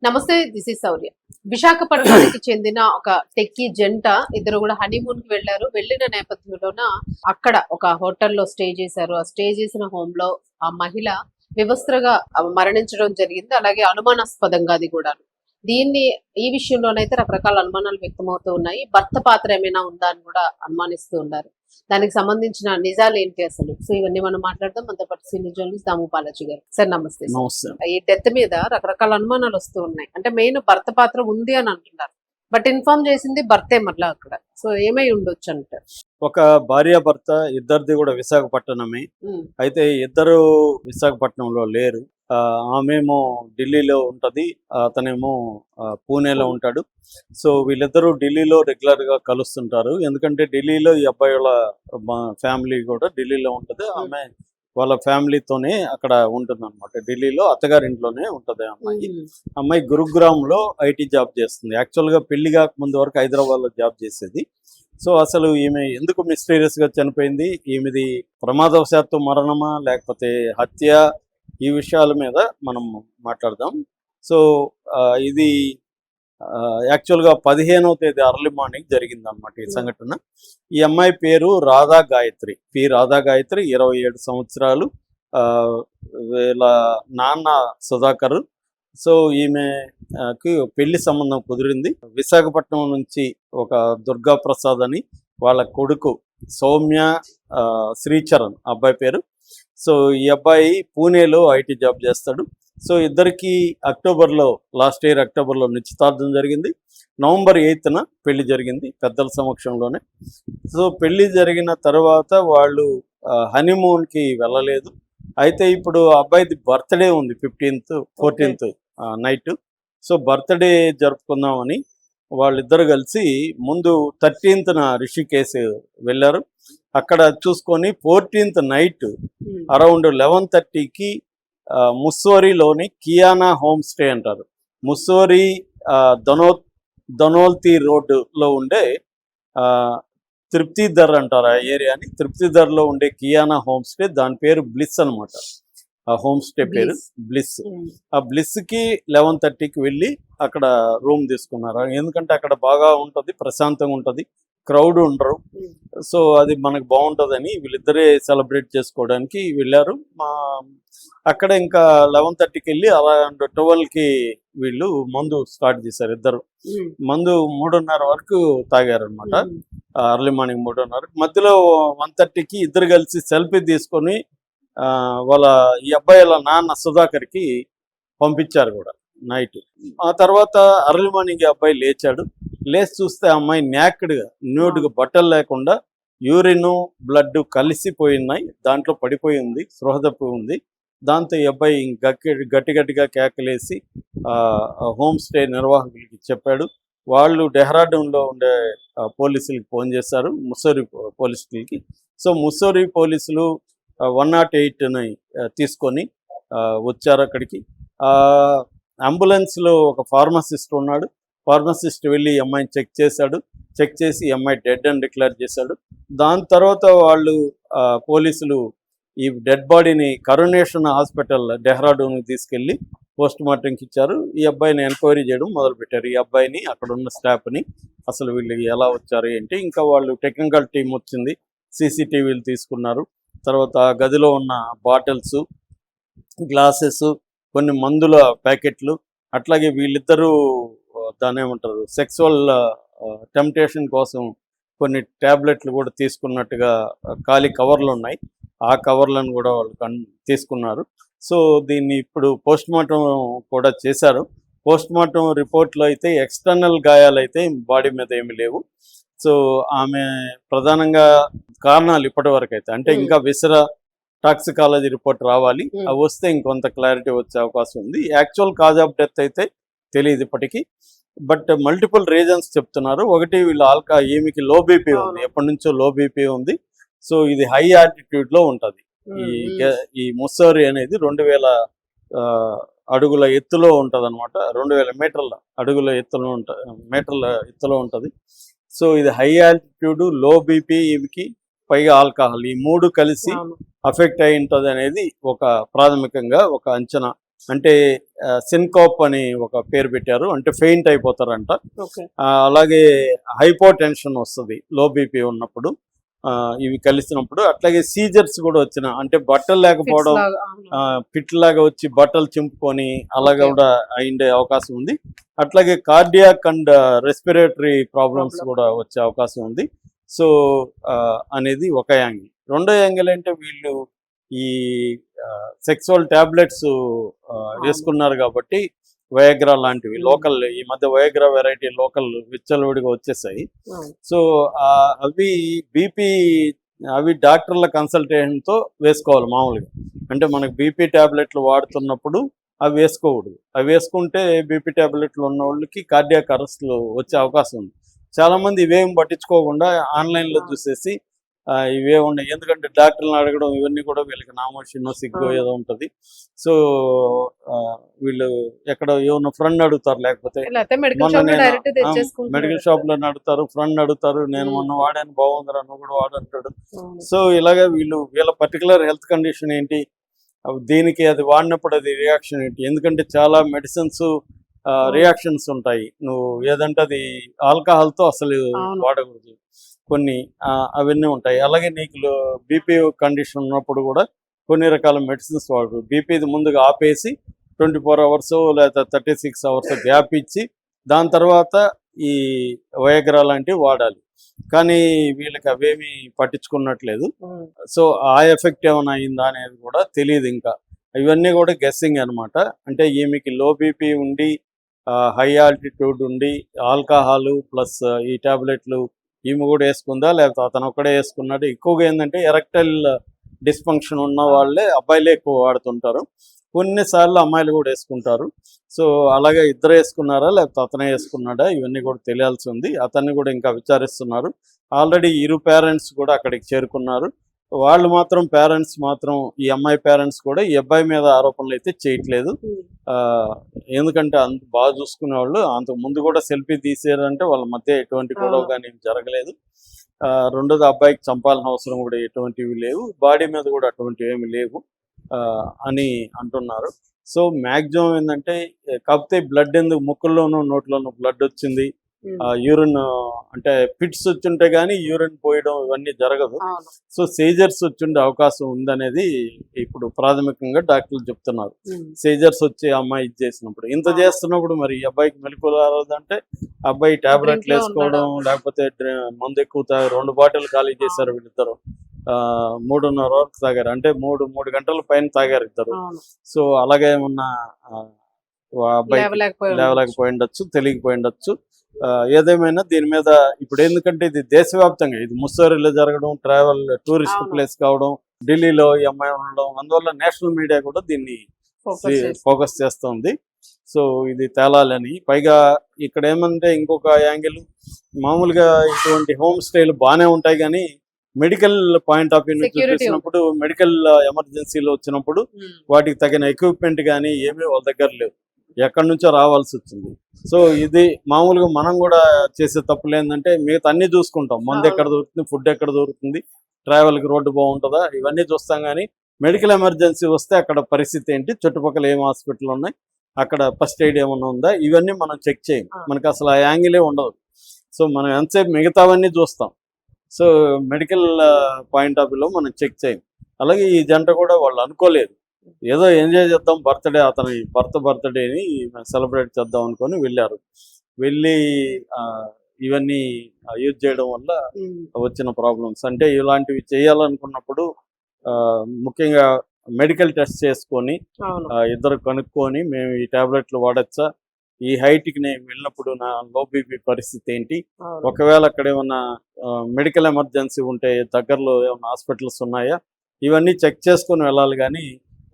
నమస్తే, this is శౌర్య. విశాఖపట్నానికి చెందిన ఒక టెక్కీ జంట ఇద్దరు కూడా హనీమూన్ కి వెళ్లారు. వెళ్ళిన నేపథ్యంలోన అక్కడ ఒక హోటల్లో స్టే చేశారు. ఆ స్టే చేసిన హోమ్ లో ఆ మహిళ వివస్త్రగా మరణించడం జరిగింది. అలాగే అనుమానాస్పదంగా అది కూడా. దీన్ని ఈ విషయంలోనైతే రకరకాల అనుమానాలు వ్యక్తమవుతూ ఉన్నాయి. భర్త పాత్ర ఏమైనా ఉందా అని కూడా అనుమానిస్తూ ఉన్నారు. దానికి సంబంధించిన నిజాలు ఏంటి అసలు? సో ఇవన్నీ మనం మాట్లాడదాం. మనతో పాటు సీనియర్ జర్నలిస్ట్ దాము బాలాజీ గారు. సార్ నమస్తే. నమస్తే. ఈ డెత్ మీద రకరకాల అనుమానాలు వస్తూ ఉన్నాయి. అంటే మెయిన్ భర్త పాత్ర ఉంది అని అంటున్నారు. బట్ ఇన్ఫార్మ్ చేసింది భర్తే మళ్ళా అక్కడ. సో ఏమై ఉండొచ్చు అంటారు? ఒక భార్య భర్త ఇద్దరిది కూడా విశాఖపట్నమే. అయితే ఇద్దరు విశాఖపట్నంలో లేరు. ఆమెమో ఢిల్లీలో ఉంటది, అతనేమో పూణేలో ఉంటాడు. సో వీళ్ళిద్దరూ ఢిల్లీలో రెగ్యులర్ గా కలుస్తుంటారు. ఎందుకంటే ఢిల్లీలో ఈ అబ్బాయి వాళ్ళ ఫ్యామిలీ కూడా ఢిల్లీలో ఉంటది. ఆమె వాళ్ళ ఫ్యామిలీతోనే అక్కడ ఉంటుంది అనమాట. ఢిల్లీలో అత్తగారింట్లోనే ఉంటది అమ్మాయి. అమ్మాయి గురుగ్రామ్ లో ఐటీ జాబ్ చేస్తుంది. యాక్చువల్ గా పెళ్లి కాక ముందు వరకు హైదరాబాద్ లో జాబ్ చేసేది. సో అసలు ఈమె ఎందుకు మిస్టీరియస్ గా చనిపోయింది, ఈమెది ప్రమాదవశాత్తు మరణమా లేకపోతే హత్య, ఈ విషయాల మీద మనం మాట్లాడదాం. సో ఇది యాక్చువల్గా 15వ తేదీ అర్లీ మార్నింగ్ జరిగింది అనమాట ఈ సంఘటన. ఈ అమ్మాయి పేరు రాధా గాయత్రి, రాధా గాయత్రి, 27 సంవత్సరాలు. వీళ్ళ నాన్న సుధాకర్. సో ఈమెకి పెళ్లి సంబంధం కుదిరింది. విశాఖపట్నం నుంచి ఒక దుర్గా ప్రసాద్ అని వాళ్ళ కొడుకు సౌమ్య శ్రీచరణ్ అబ్బాయి పేరు. సో ఈ అబ్బాయి పూణేలో ఐటీ జాబ్ చేస్తాడు. సో ఇద్దరికి లాస్ట్ ఇయర్ అక్టోబర్లో నిశ్చితార్థం జరిగింది. నవంబర్ 8న పెళ్లి జరిగింది పెద్దల సమక్షంలోనే. సో పెళ్లి జరిగిన తర్వాత వాళ్ళు హనీమూన్కి వెళ్ళలేదు. అయితే ఇప్పుడు అబ్బాయిది బర్త్డే ఉంది 15th 14th night. So birthday జరుపుకుందామని వాళ్ళిద్దరు కలిసి ముందు 13th రిషికేశ్ వెళ్ళారు. అక్కడ చూసుకొని 14th night around 11:30కి ముస్సోరీలోని Kiana home stay అంటారు. ముస్సోరీ దనోల్తి రోడ్డులో ఉండే తృప్తిధర్ అంటారు ఆ ఏరియాని. తృప్తిధర్లో ఉండే కియానా హోమ్ స్టే, దాని పేరు బ్లిస్ అనమాట. ఆ హోమ్ స్టే పేరు బ్లిస్. ఆ బ్లిస్కి 11:30కి వెళ్ళి అక్కడ రూమ్ తీసుకున్నారు. ఎందుకంటే అక్కడ బాగా ఉంటుంది, ప్రశాంతంగా ఉంటుంది, క్రౌడ్ ఉండరు. సో అది మనకు బాగుంటుందని వీళ్ళిద్దరే సెలబ్రేట్ చేసుకోవడానికి వెళ్ళారు. అక్కడ ఇంకా 11:30కి వెళ్ళి అరౌండ్ 12కి వీళ్ళు మందు స్టార్ట్ చేశారు. ఇద్దరు మందు 3:30 వరకు తాగారు అనమాట. Early morning 3:30. మధ్యలో 1:30కి ఇద్దరు కలిసి సెల్ఫీ తీసుకొని ఈ అబ్బాయి వాళ్ళ నాన్న సుధాకర్కి పంపించారు కూడా నైట్. ఆ తర్వాత అర్లీ మార్నింగ్ అబ్బాయి లేచాడు. లేచి చూస్తే అమ్మాయి న్యూడ్గా బట్టలు లేకుండా యూరిన్ బ్లడ్ కలిసిపోయినాయి. దాంట్లో పడిపోయి ఉంది, స్పృహ తప్పి ఉంది. దాంతో ఈ అబ్బాయి గట్టిగా కేకలేసి హోమ్ స్టే నిర్వాహకులకి చెప్పాడు. వాళ్ళు డెహ్రాడూన్లో ఉండే పోలీసులకి ఫోన్ చేశారు, ముస్సోరీ పోలీసులకి. సో ముస్సోరీ పోలీసులు 108ని తీసుకొని వచ్చారు అక్కడికి. అంబులెన్స్లో ఒక ఫార్మసిస్ట్ ఉన్నాడు. ఫార్మసిస్ట్ వెళ్ళి ఈ అమ్మాయిని చెక్ చేశాడు. చెక్ చేసి ఈ అమ్మాయి డెడ్ అని డిక్లేర్ చేశాడు. దాని తర్వాత వాళ్ళు పోలీసులు ఈ డెడ్ బాడీని కరుణేషన్ హాస్పిటల్ డెహ్రాడూన్కి తీసుకెళ్ళి పోస్ట్ మార్టంకి ఇచ్చారు. ఈ అబ్బాయిని ఎంక్వైరీ చేయడం మొదలుపెట్టారు. ఈ అబ్బాయిని, అక్కడ ఉన్న స్టాఫ్ని, అసలు వీళ్ళు ఎలా వచ్చారు ఏంటి. ఇంకా వాళ్ళు టెక్నికల్ టీం వచ్చింది, సీసీటీవీలు తీసుకున్నారు. తర్వాత గదిలో ఉన్న బాటిల్స్, గ్లాసెస్, కొన్ని మందుల ప్యాకెట్లు, అట్లాగే వీళ్ళిద్దరూ దాని ఏమంటారు సెక్సువల్ టెంప్టేషన్ కోసం కొన్ని ట్యాబ్లెట్లు కూడా తీసుకున్నట్టుగా ఖాళీ కవర్లు ఉన్నాయి. ఆ కవర్లను కూడా వాళ్ళు తీసుకున్నారు. సో దీన్ని ఇప్పుడు పోస్ట్ మార్టం కూడా చేశారు. పోస్ట్ మార్టం రిపోర్ట్లో అయితే ఎక్స్టర్నల్ గాయాలు అయితే బాడీ మీద ఏమి లేవు. సో ఆమె ప్రధానంగా కారణాలు ఇప్పటి వరకు అయితే, అంటే ఇంకా టాక్సికాలజీ రిపోర్ట్ రావాలి. అవి వస్తే ఇంకొంత క్లారిటీ వచ్చే అవకాశం ఉంది. యాక్చువల్ కాజ్ ఆఫ్ డెత్ అయితే తెలియదు ఇప్పటికీ. బట్ మల్టిపుల్ రీజన్స్ చెప్తున్నారు. ఒకటి, వీళ్ళు ఈమెకి లో బీపీ ఉంది, ఎప్పటి నుంచో లో బీపీ ఉంది. సో ఇది హై ఆల్టిట్యూడ్లో ఉంటుంది. ఈ ముస్సోరీ అనేది 2000 అడుగుల ఎత్తులో ఉంటుంది అనమాట. 2000 మీటర్ల ఎత్తులో ఉంటుంది. సో ఇది హై ఆల్టిట్యూడ్, లో బీపీ, ఈమెకి పైగా ఆల్కహాల్, ఈ మూడు కలిసి అఫెక్ట్ అయి ఉంటుంది అనేది ఒక ప్రాథమికంగా ఒక అంచనా. అంటే సిన్కోప్ అని ఒక పేరు పెట్టారు, అంటే ఫెయింట్ అయిపోతారంట. ఓకే. అలాగే హైపో టెన్షన్ వస్తుంది లో బీపీ ఉన్నప్పుడు, ఇవి కలిసినప్పుడు. అట్లాగే సీజర్స్ కూడా వచ్చిన, అంటే బట్టలు ఫిట్స్ లేకపోవడం, లాగా. అవును. పిట్ లాగా వచ్చి బట్టలు చింపుకొని అలాగా ఓకే. కూడా అయిండే అవకాశం ఉంది. అట్లాగే cardiac and respiratory problems problem. కూడా వచ్చే అవకాశం ఉంది. సో అనేది ఒక యాంగిల్. రెండో యాంగిల్ అంటే వీళ్ళు ఈ సెక్సువల్ ట్యాబ్లెట్స్ అవును. వేసుకున్నారు కాబట్టి, వయాగ్రా లాంటివి లోకల్, ఈ మధ్య వయాగ్రా వెరైటీ లోకల్ విచ్చలవిడిగా వచ్చేసాయి. అవును. సో అవి బీపీ, అవి డాక్టర్ల కన్సల్టేషన్తో వేసుకోవాలి మామూలుగా. అంటే మనకు బీపీ ట్యాబ్లెట్లు వాడుతున్నప్పుడు అవి వేసుకోకూడదు. అవి వేసుకుంటే బీపీ ట్యాబ్లెట్లు ఉన్న వాళ్ళకి కార్డియాక్ అరెస్ట్లు వచ్చే అవకాశం ఉంది. చాలామంది ఇవేం పట్టించుకోకుండా ఆన్లైన్లో చూసేసి ఇవే ఉన్నాయి, ఎందుకంటే డాక్టర్ని అడగడం ఇవన్నీ కూడా వీళ్ళకి నామోషినో సిగ్గో ఏదో ఉంటుంది. సో వీళ్ళు ఎక్కడ ఏమన్నా ఫ్రెండ్ అడుగుతారు, లేకపోతే మెడికల్ మొన్న షాప్ లో నేను డైరెక్ట్ మెడికల్ తెచ్చేసుకుంటున్నారు. షాప్లో అడుగుతారు, ఫ్రెండ్ అడుగుతారు, నేను మొన్న వాడాను బాగుందిరా నువ్వు కూడా వాడంటాడు. సో ఇలాగే వీళ్ళ పర్టికులర్ హెల్త్ కండిషన్ ఏంటి, దీనికి అది వాడినప్పుడు అది రియాక్షన్ ఏంటి, ఎందుకంటే చాలా మెడిసిన్స్ రియాక్షన్స్ ఉంటాయి. నువ్వు ఏదంటే అది ఆల్కహాల్తో అసలు అవును. వాడకూడదు కొన్ని, అవన్నీ ఉంటాయి. అలాగే నీకు బీపీ కండిషన్ ఉన్నప్పుడు కూడా కొన్ని రకాల మెడిసిన్స్ వాడరు. బీపీది ముందుగా ఆపేసి 24 అవర్స్ లేదా 36 అవర్స్ గ్యాప్ ఇచ్చి దాని తర్వాత ఈ వయాగ్రా లాంటివి వాడాలి. కానీ వీళ్ళకి అవేమీ పట్టించుకున్నట్లేదు. సో ఆ ఎఫెక్ట్ ఏమైనా అయిందా అనేది కూడా తెలియదు ఇంకా. ఇవన్నీ కూడా గెస్సింగ్ అనమాట. అంటే ఈమెకి లో బీపీ ఉండి, హై ఆల్టిట్యూడ్ ఉండి, ఆల్కహాలు ప్లస్ ఈ టాబ్లెట్లు ఈమె కూడా వేసుకుందా, లేకపోతే అతను ఒక్కడే వేసుకున్నాడు. ఎక్కువగా ఏంటంటే ఎరెక్టైల్ డిస్ఫంక్షన్ ఉన్న వాళ్ళే, అబ్బాయిలే ఎక్కువ వాడుతుంటారు. కొన్నిసార్లు అమ్మాయిలు కూడా వేసుకుంటారు. సో అలాగే ఇద్దరు వేసుకున్నారా లేకపోతే అతనే వేసుకున్నాడా, ఇవన్నీ కూడా తెలియాల్సి ఉంది. అతన్ని కూడా ఇంకా విచారిస్తున్నారు. ఆల్రెడీ ఇరు పేరెంట్స్ కూడా అక్కడికి చేరుకున్నారు. వాళ్ళు మాత్రం, పేరెంట్స్ మాత్రం, ఈ అమ్మాయి పేరెంట్స్ కూడా ఈ అబ్బాయి మీద ఆరోపణలు అయితే చేయట్లేదు. ఎందుకంటే అంత బాగా చూసుకునేవాళ్ళు. అంతకు ముందు కూడా సెల్ఫీ తీసారంటే వాళ్ళ మధ్య ఎటువంటి గొడవ కానీ జరగలేదు. రెండోది అబ్బాయికి చంపాల్సిన అవసరం కూడా ఎటువంటివి లేవు, బాడీ మీద కూడా అటువంటివి ఏమి లేవు అని అంటున్నారు. సో మ్యాక్సిమం ఏంటంటే, కాకపోతే బ్లడ్ ఎందుకు ముక్కుల్లోనూ నోట్లోనూ బ్లడ్ వచ్చింది, యూరిన్ అంటే పిట్స్ వచ్చుంటే కానీ యూరిన్ పోయడం ఇవన్నీ జరగదు. సో సీజర్స్ వచ్చుండే అవకాశం ఉందనేది ఇప్పుడు ప్రాథమికంగా డాక్టర్లు చెప్తున్నారు. సీజర్స్ వచ్చి అమ్మాయి ఇది చేసినప్పుడు, ఇంత చేస్తున్నప్పుడు మరి ఈ అబ్బాయికి మెలకు రాదంటే, అబ్బాయి టాబ్లెట్లు వేసుకోవడం లేకపోతే మందు ఎక్కువ తాగారు. 2 బాటిల్ ఖాళీ చేశారు వీళ్ళిద్దరు. 3:30 వరకు తాగారు, అంటే 3 గంటల పైన తాగారు ఇద్దరు. సో అలాగే ఏమన్నా అబ్బాయి లేవలేకపోయి ఉండొచ్చు, తెలియకపోయి ఉండొచ్చు. ఏదేమైనా దీని మీద ఇప్పుడు, ఎందుకంటే ఇది దేశవ్యాప్తంగా, ఇది ముస్సోరిలో జరగడం, ట్రావెల్ టూరిస్ట్ ప్లేస్ కావడం, ఢిల్లీలో ఈ అమ్మాయి ఉండడం, అందువల్ల నేషనల్ మీడియా కూడా దీన్ని ఫోకస్ చేస్తుంది. సో ఇది తేలాలని. పైగా ఇక్కడ ఏమంటే ఇంకొక యాంగిల్, మామూలుగా ఇటువంటి హోమ్ స్టేలు బాగానే ఉంటాయి కానీ మెడికల్ పాయింట్ ఆఫ్ వ్యూ నుంచి చూసినప్పుడు, మెడికల్ ఎమర్జెన్సీలో వచ్చినప్పుడు వాటికి తగిన ఎక్విప్మెంట్ కానీ ఏమీ వాళ్ళ దగ్గర లేవు, ఎక్కడి నుంచో రావాల్సి వచ్చింది. సో ఇది మామూలుగా మనం కూడా చేసే తప్పులు ఏంటంటే, మిగతా అన్ని చూసుకుంటాం, మందు ఎక్కడ దొరుకుతుంది, ఫుడ్ ఎక్కడ దొరుకుతుంది, ట్రావెల్కి రోడ్డు బాగుంటుందా, ఇవన్నీ చూస్తాం. కానీ మెడికల్ ఎమర్జెన్సీ వస్తే అక్కడ పరిస్థితి ఏంటి, చుట్టుపక్కల ఏం హాస్పిటల్ ఉన్నాయి, అక్కడ ఫస్ట్ ఎయిడ్ ఏమన్నా ఉందా, ఇవన్నీ మనం చెక్ చేయం. మనకు అసలు ఆ యాంగిలే ఉండదు. సో మనం ఎంతసేపు మిగతావన్నీ చూస్తాం. సో మెడికల్ పాయింట్ ఆఫ్ వ్యూలో మనం చెక్ చేయం. అలాగే ఈ జంట కూడా వాళ్ళు అనుకోలేదు, ఏదో ఎంజాయ్ చేద్దాం, బర్త్డే, అతని బర్త్డేని సెలబ్రేట్ చేద్దాం అనుకొని వెళ్ళారు. వెళ్ళి ఇవన్నీ యూజ్ చేయడం వల్ల వచ్చిన ప్రాబ్లమ్స్. అంటే ఇలాంటివి చేయాలనుకున్నప్పుడు ముఖ్యంగా మెడికల్ టెస్ట్ చేసుకొని ఇద్దరు కనుక్కొని, మేము ఈ టాబ్లెట్లు వాడచ్చా, ఈ హైట్కి నేను వెళ్ళినప్పుడు నా లో బీపీ పరిస్థితి ఏంటి, ఒకవేళ అక్కడ ఏమన్నా మెడికల్ ఎమర్జెన్సీ ఉంటే దగ్గరలో ఏమన్నా హాస్పిటల్స్ ఉన్నాయా, ఇవన్నీ చెక్ చేసుకొని వెళ్ళాలి. కానీ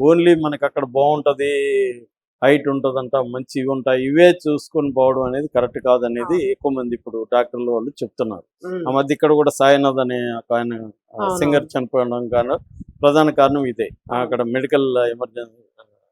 ఓన్లీ మనకి అక్కడ బాగుంటుంది, హైట్ ఉంటుందంట, మంచి ఇవి ఉంటాయి, ఇవే చూసుకొని పోవడం అనేది కరెక్ట్ కాదనేది ఎక్కువ మంది ఇప్పుడు డాక్టర్లు వాళ్ళు చెప్తున్నారు. ఆ మధ్య ఇక్కడ కూడా సాయినాథ్ అనే ఆయన సింగర్ చనిపోవడం కానీ ప్రధాన కారణం ఇదే. అక్కడ మెడికల్ ఎమర్జెన్సీ